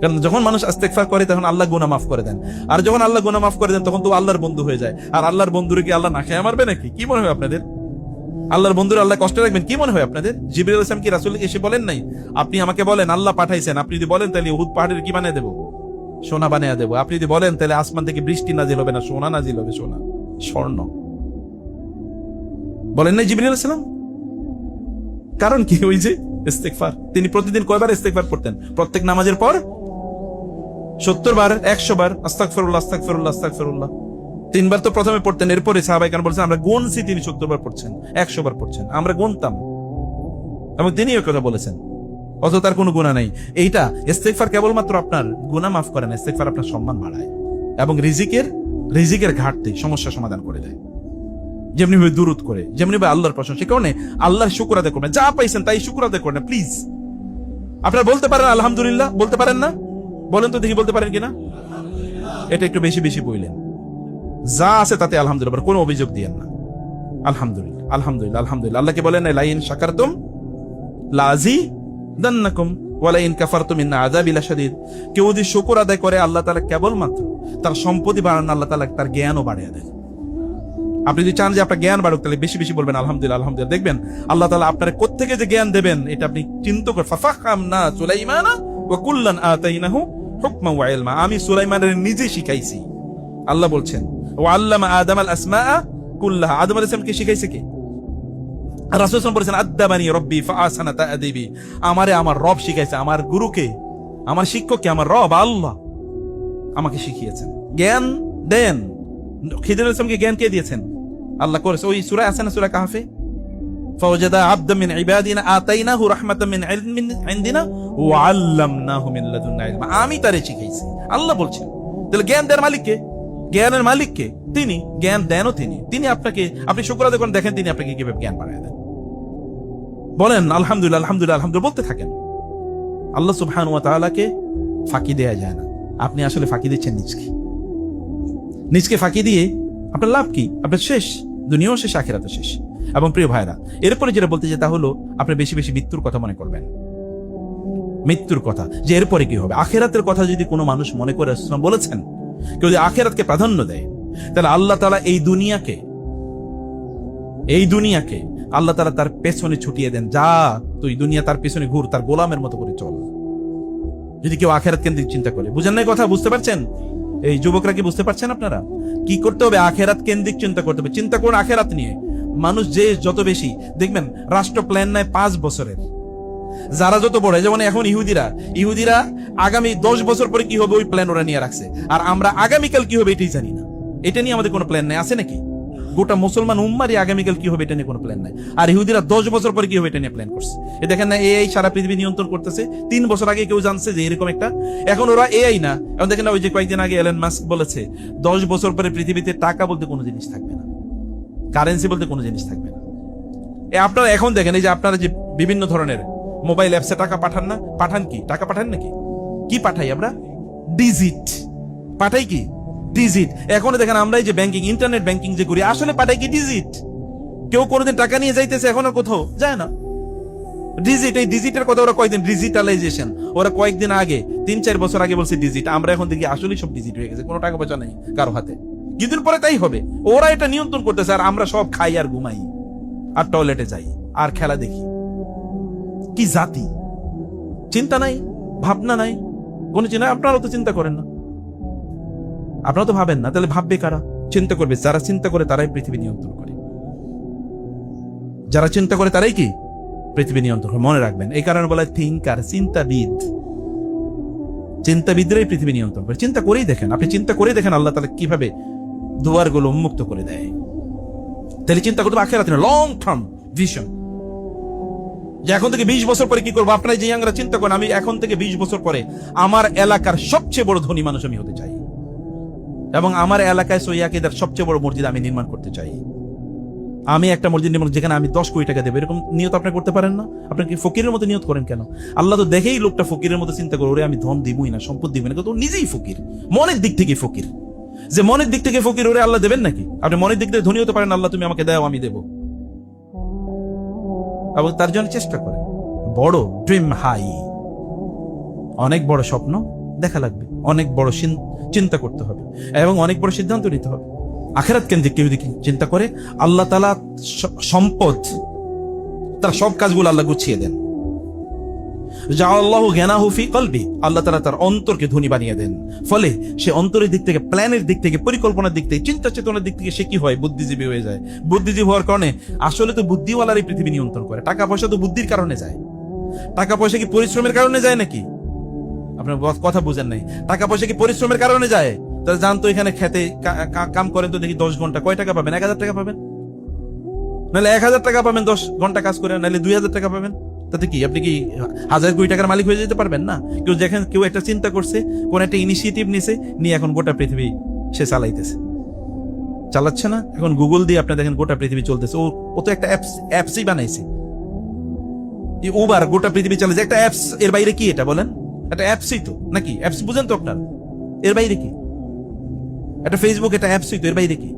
কারণ যখন মানুষ ইস্তেগফার করে তখন আল্লাহ গুনাহ মাফ করে দেন, আর যখন আল্লাহ গুনাহ মাফ করে দেন তখন তো আল্লাহর বন্ধু হয়ে যায়। আর আল্লাহর বন্ধুরে কি আল্লাহ না খেয়ে মারবে নাকি? কি মনে হয় আপনাদের? আল্লাহর বন্ধুরা আল্লাহ কষ্ট রাখবেন কি মনে হয় আপনাদের? জিবরিল আলাইহিস সালাম কি রাসূলকে এসে বলেন নাই, আপনি আমাকে বলেন আল্লাহ পাঠাইছেন, আপনি যদি বলেন তাহলে উহুদ পাহাড়ের কি বানিয়ে দেব? সোনা বানিয়ে দেব। আপনি যদি বলেন তাহলে আসমান থেকে বৃষ্টি নাজিল হবে না, সোনা নাজিল হবে, সোনা স্বর্ণ। বলেন নাই জিবরিল আলাইহিস সালাম? কারণ কি? ওই যে ইস্তেগফার। তিনি প্রতিদিন কয়বার ইস্তেগফার পড়তেন? প্রত্যেক নামাজের পর 70 বার, 100 বার আস্তাগফিরুল্লাহ আস্তাগফিরুল্লাহ আস্তাগফিরুল্লাহ। 3 বার তো প্রথমে পড়তেন, এরপরে সাহাবায়ে কেরাম বলছেন আমরা গুনছি তিনি 70 বার পড়ছেন, 100 বার পড়ছেন, আমরা গুনতাম, এবং তিনি এই কথা বলেছেন। অথচ তার কোনো গুনাহ নাই। এইটা ইস্তেগফার কেবলমাত্র আপনার গুনাহ মাফ করে না, ইস্তেগফার আপনার সম্মান বাড়ায় এবং রিজিকের ঘাটতি সমস্যা সমাধান করে দেয়। যেমনি ভাবে দুরূদ করে, যেমনি ভাবে আল্লাহর প্রশংসা, সে কারণে আল্লাহর শুকর আদায় করবেন। যা পাইছেন তাই শুকর আদায় করেন প্লিজ। আপনারা বলতে পারেন আলহামদুলিল্লাহ? বলতে পারেন না? বলেন তো দেখি, বলতে পারেন কিনা? এটা একটু বেশি বেশি বললেন। যা আছে তাতে আলহামদুলিল্লাহ, কোনো অভিযোগ দিয়েন না। আলহামদুলিল্লাহ আলহামদুলিল্লাহ আলহামদুলিল্লাহ। আল্লাহকে বলেন না লাইন শাকারতুম লাযিদান্নাকুম ওয়া লাইন কাফারতুম ইন্না আযাবি লাশাদীদ। কেউ যদি শুকর আদায় করে আল্লাহ তাআলা কেবলমাত্র তার সম্পত্তি বাড়ান, আল্লাহ তাআলা তার জ্ঞানও বাড়িয়ে দেন। আপনি যদি চান যে আপনার জ্ঞান বাড়ুক তাহলে বেশি বেশি বলবেন আলহামদুলিল্লাহ আলহামদুলিল্লাহ। দেখবেন আল্লাহ তাআলা আপনার কোত্থেকে যে জ্ঞান দেবেন এটা আপনি চিন্তা করে। ফাফাহামনা সুলাইমানা ওয়া কুল্লান আতাইনাহু হুকমান ওয়া ইলমা। আমি সুলাইমানের নিজে শিখাইছি। আল্লাহ বলছেন ওয়া আল্লামা আদামাল আসমাআ কুল্লাহা। আদম আলাইহিস সালামকে শিখাইছে কে? রাসূল সাল্লাল্লাহু আলাইহি ওয়াসাল্লাম বলেছেন আদ্দাবানি রাব্বি ফাআসানা তা'দিবি। আমারে আমার রব শিখাইছে। আমার গুরুকে, আমার শিক্ষককে আমার রব আল্লাহ আমাকে শিখিয়েছেন। জ্ঞান দেন। খিদর আলাইহিস সালামকে জ্ঞান কে দিয়েছেন? আল্লাহ করেছে। ওই সূরা আছে না, সূরা কাহফে, ফাওয়াজাদা আবদাম মিন ইবাদিনা আতাইনাহু রাহমাতাম মিন ইলমিন ইনদিনা ওয়া আল্লামনাহু মিন লাদুন্না ইলমা। আমি তারে শিখাইছি, আল্লাহ বলছেন। তাহলে জ্ঞান দেওয়ার মালিক কে? জ্ঞানের মালিক কে? তিনি। জ্ঞান দেনও তিনি। তিনি আপনাকে, আপনি শুকর আদায় করেন, দেখেন তিনি আপনাকে কিভাবে জ্ঞান বাড়ায় দেন। বলেন আলহামদুলিল্লাহ আলহামদুলিল্লাহ আলহামদুলিল্লাহ বলতে থাকেন। আল্লাহ সুবহানাহু ওয়া তাআলাকে ফাঁকি দেয়া যায় না। আপনি আসলে ফাঁকি দিচ্ছেন নিজকে। নিজকে ফাঁকি দিয়ে আপনার লাভ কি? আপনার শেষ, দুনিয়াও শেষ, আখিরাতও শেষ। এবং প্রিয় ভাইরা, এরপরে যেটা বলতে চাই তা হলো আপনি বেশি বেশি মৃত্যুর কথা মনে করবেন। মৃত্যুর কথা, যে এরপরে কি হবে, আখিরাতের কথা যদি কোনো মানুষ মনে করে, রাসূল বলেছেন কেউ যদি আখিরাতকে প্রাধান্য দেয় তাহলে আল্লাহ তাআলা এই দুনিয়াকে আল্লাহ তাআলা তার পেছনে ছুটিয়ে দেন। যা তুই দুনিয়া তার পেছনে ঘুর, তার গোলামের মতো করে চল। যদি কেউ আখিরাত কেন্দ্রিক চিন্তা করে, বুঝেন না কথা? বুঝতে পারছেন? এই যুবকরা কি বুঝতে পারছেন? আপনারা কি করতে হবে? আখিরাত কেন্দ্রিক চিন্তা করতে হবে। চিন্তা করুন আখিরাত নিয়ে। মানুষ যে যত বেশি দেখবেন রাষ্ট্র প্ল্যান নেয় 5 বছরের, যারা যত বড়, যেমন এখন ইহুদিরা আগামী 10 বছর পরে কি হবে ওই প্ল্যান ওরা নিয়ে রাখছে, আর আমরা আগামীকাল কি হবে এটাই জানি না। এটা নিয়ে আমাদের কোনো প্ল্যান নাই, আছে নাকি? গোটা মুসলমান উম্মারই আগামীকাল কি হবে এটা নিয়ে কোনো প্ল্যান নাই, আর ইহুদিরা 10 বছর পরে কি হবে এটা নিয়ে প্ল্যান করছে। এ দেখেন না, এআই সারা পৃথিবী নিয়ন্ত্রণ করতেছে। 3 বছর আগে কেউ জানছে যে এরকম একটা, এখন ওরা এআই না, এখন দেখেন না ওই যে কয়েকদিন আগে এলন মাস্ক বলেছে 10 বছর পরে পৃথিবীতে টাকা বলতে কোনো জিনিস থাকবে না, কারেন্সি বলতে কোনো জিনিস থাকবে না। আপনারা এখন দেখেন এই যে আপনারা যে বিভিন্ন ধরনের মোবাইল অ্যাপসে টাকা পাঠান না, পাঠান কি? টাকা পাঠান নাকি? কি পাঠাই আমরা? ডিজিট পাঠাই। কি ডিজিট? এখন দেখেন আমরা এই যে ব্যাংকিং, ইন্টারনেট ব্যাংকিং যে করি, আসলে পাঠাই কি ডিজিট। কেউ কোনোদিন টাকা নিয়ে যাইতেছে, এখন আর কোথাও যায় না। ডিজিট, এই ডিজিটের কথা ওরা কয়েকদিন, ডিজিটালাইজেশন ওরা কয়েকদিন আগে 3-4 বছর আগে বলছে ডিজিট। আমরা এখন দেখি আসলেই সব ডিজিট হয়ে গেছে, কোনো টাকা পয়সা নেই কারো হাতে। কিছুদিন পরে তাই হবে। ওরা এটা নিয়ন্ত্রণ করতেছে, আর আমরা সব খাই আর ঘুমাই আর টয়লেটে যাই আর খেলা দেখি। কি জাতি! চিন্তা নাই, ভাবনা নাই, কোনো চিন্তা। আপনারাও তো চিন্তা করেন না, আপনারা তো ভাবেন না, তাহলে ভাববে কারা? চিন্তা করবে যারা চিন্তা করে, তারাই পৃথিবী নিয়ন্ত্রণ করে। যারা চিন্তা করে তারাই কি পৃথিবী নিয়ন্ত্রণ করে, মনে রাখবেন। এই কারণে বলা হয় থিঙ্কার, চিন্তাবিদ। চিন্তাবিদরাই পৃথিবী নিয়ন্ত্রণ করে। চিন্তা করেই দেখেন, আপনি চিন্তা করেই দেখেন আল্লাহ তাআলা কিভাবে দুয়ারগুলো উন্মুক্ত করে দেয়। তাহলে চিন্তা করতে হবে আখিরাতে, লং টার্ম ভিশন, যে এখন থেকে 20 বছর পরে কি করবো। আপনারা যে ইয়াংরা চিন্তা করেন, আমি এখন থেকে 20 বছর পরে আমার এলাকার সবচেয়ে বড় ধনী মানুষ আমি হতে চাই, এবং আমার এলাকায় সহিহ আকীদার সবচেয়ে বড় মসজিদ আমি নির্মাণ করতে চাই। আমি একটা মসজিদ নির্মাণ যেখানে আমি 10 কোটি টাকা দেবো, এরকম নিয়ত আপনি করতে পারেন না? আপনি কি ফকিরের মতো নিয়ত করেন কেন? আল্লাহ তো দেখেই লোকটা ফকিরের মতো চিন্তা করে, ওরে আমি ধন দিবই না, সম্পদ দিবই না, কিন্তু ও নিজেই ফকির, মনের দিক থেকে ফকির। যে মনের দিক থেকে ফকির, ওরে আল্লাহ দেবেন নাকি? আপনি মনের দিক থেকে ধনী হতে পারেন, আল্লাহ তুমি আমাকে দাও, আমি দেবো, এবং তার জন্য চেষ্টা করেন। বড় ড্রিম হাই, অনেক বড় স্বপ্ন দেখা লাগবে, অনেক বড় চিন্তা করতে হবে, এবং অনেক বড় সিদ্ধান্ত নিতে হবে। আখিরাত কেন্দ্রিক কেউ যদি চিন্তা করে, আল্লাহ তাআলা সম্পদ, তার সব কাজগুলো আল্লাহ গুছিয়ে দেন। জাআলাল্লাহু গিনাহু ফি কলবি, আল্লাহ তাআলা তার অন্তরকে ধনী বানিয়ে দেন। ফলে সে অন্তরের দিক থেকে, প্ল্যানের দিক থেকে, পরিকল্পনার দিক থেকে, চিন্তা চেতনার দিক থেকে সে কি হয়? বুদ্ধিজীবী হয়ে যায়। বুদ্ধিজীবী হওয়ার কারণে, আসলে তো বুদ্ধিওয়ালারই পৃথিবী নিয়ন্ত্রণ করে। টাকা পয়সা তো বুদ্ধির কারণে যায়। টাকা পয়সা কি পরিশ্রমের কারণে যায় নাকি? আপনার কথা বুঝেন নাই। টাকা পয়সা কি পরিশ্রমের কারণে যায়? তাহলে জান তো, এখানে খেতে কাম করেন তো দেখি 10 ঘন্টা, কয় টাকা পাবেন? 1000 টাকা পাবেন, নাহলে 1000 টাকা পাবেন 10 ঘন্টা কাজ করে, নাহলে 2000 টাকা পাবেন। তাতে কি আপনি কি 1000 কোটি টাকার মালিক হয়ে যেতে পারবেন না? কেউ দেখেন, কেউ একটা চিন্তা করছে, কোন একটা ইনিশিয়েটিভ নিছে, নিয়ে এখন গোটা পৃথিবী সে চালাইতেছে, চালাচ্ছে না? এখন গুগল দিয়ে আপনি দেখেন গোটা পৃথিবী চলতেছে। ও তো একটা অ্যাপসই বানাইছে। উবার গোটা পৃথিবী চালাচ্ছে, একটা অ্যাপস। এর বাইরে কি এটা বলেন? একটা অ্যাপসই তো, নাকি? অ্যাপস বুঝেন তো আপনার? এর বাইরে কি? একটা ফেসবুক, এটা অ্যাপসই তো, এর বাইরে কি?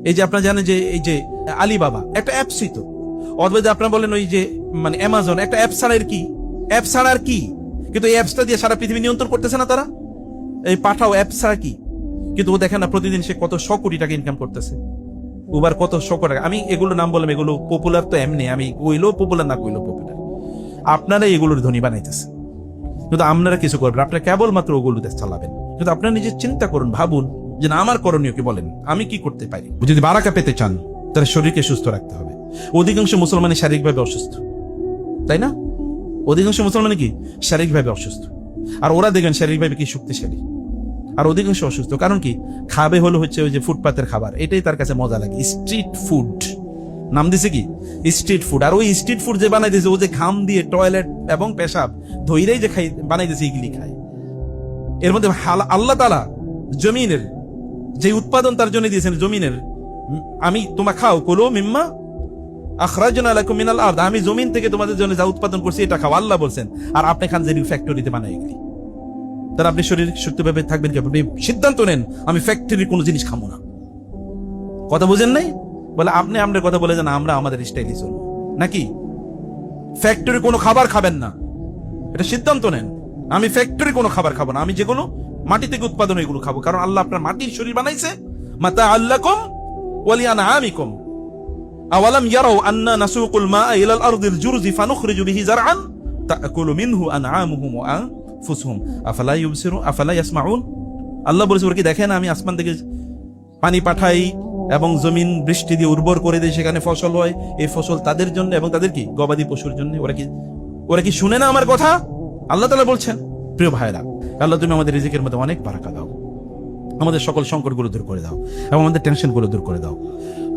এই যে আপনারা জানেন যে এই যে আলিবাবা, একটা অ্যাপসই তো। অথবা যে আপনারা বলেন ওই যে মানে অ্যামাজন, একটা অ্যাপ ছাড়া এর কি? অ্যাপ ছাড়া আর কি? কিন্তু এই অ্যাপসটা দিয়ে সারা পৃথিবী নিয়ন্ত্রণ করতেছে না তারা? এই পাঠাও অ্যাপ ছাড়া কি? কিন্তু ও দেখেন না, প্রতিদিন সে কত 100 কোটি টাকা ইনকাম করতেছে। উবার কত 100 কোটি টাকা। আমি এগুলো নাম বললাম, এগুলো পপুলার তো এমনি, আমি কইলেও পপুলার, না কইলেও পপুলার। আপনারা এগুলোর ধনী বানাইতেছে, কিন্তু আপনারা কিছু করবেন, আপনারা কেবলমাত্র ওগুলোতে চালাবেন। কিন্তু আপনারা নিজে চিন্তা করুন, ভাবুন যে না, আমার করণীয় কি, বলেন আমি কি করতে পারি। যদি বারাকা পেতে চান, তাহলে শরীরকে সুস্থ রাখতে হবে। অধিকাংশ মুসলমানই শারীরিকভাবে অসুস্থ, তাই না? অধিকাংশ মুসলমান কি শারীরিকভাবে অসুস্থ, আর ওরা দেখেন শারীরিকভাবে কি শক্তিশালী। আর অধিকাংশ অসুস্থ কারণ কি? খাবে হলো হচ্ছে ওই যে ফুটপাতের খাবার, এটাই তার কাছে মজা লাগে। স্ট্রিট ফুড নাম দিছে কি? Street food. আর ওই স্ট্রিট ফুড যে বানাই দিয়েছে, ও যে ঘাম দিয়ে টয়লেট এবং পেশাব ধৈরেই যে বানাই দিয়েছে, এগুলি খায়। এর মধ্যে আল্লাহ তাআলা জমিনের যে উৎপাদন তার জন্য দিয়েছেন, জমিনের আমি তোমা খাও, কুলু মিম্মা আখরাজনা লাকুম মিনাল আরদ, আমি জমিন থেকে তোমাদের জন্য যা উৎপাদন করছি এটা খাও, আল্লাহ বলছেন। আর আপনি খান যে ফ্যাক্টরিতে বানাই গেলি, তাহলে আপনি শরীর সুস্থভাবে থাকবেন কি? আপনি সিদ্ধান্ত নেন, আমি ফ্যাক্টরির কোনো জিনিস খাবো না। কথা বুঝেন নাই? বলে আপনি আমাদের কথা বলে যান, আমরা আমাদের স্টাইলই চলবো, নাকি? ফ্যাক্টরি কোনো খাবার খাবেন না, এটা সিদ্ধান্ত নেন। আমি ফ্যাক্টরি কোনো খাবার খাবো না, আমি যেগুলো মাটি থেকে উৎপাদন এগুলো খাবো। কারণ আল্লাহ আপনার মাটির শরীর বানাইছে, মাতা আল্লাকুম ওয়ালিআনআমিকুম। আওয়ালাম ইয়ারাউ আন্না নাসুকুল মাআ ইলাল আরদিল জুরজি ফানুখরিজু বিহি জারআন তাকুলু মিনহু আনআমুহুম ওয়া আনফুসুহুম আফালা ইউবসিরুন আফালা ইয়াসমাউন। আল্লাহ বলেছে, ওরা কি দেখে না আমি আসমান থেকে পানি পাঠাই এবং জমিন বৃষ্টি দিয়ে উর্বর করে দেয়, সেখানে ফসল হয়। এই ফসল তাদের জন্য এবং তাদের কি গবাদি পশুর জন্য। ওরা কি শুনে না আমার কথা? আল্লাহ তাআলা বলছেন। প্রিয় ভাইরা, আল্লাহ তুমি আমাদের রিজিকের মধ্যে অনেক বারাকা দাও, আমাদের সকল সংকটগুলো দূর করে দাও এবং আমাদের টেনশনগুলো দূর করে দাও।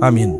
আমিন।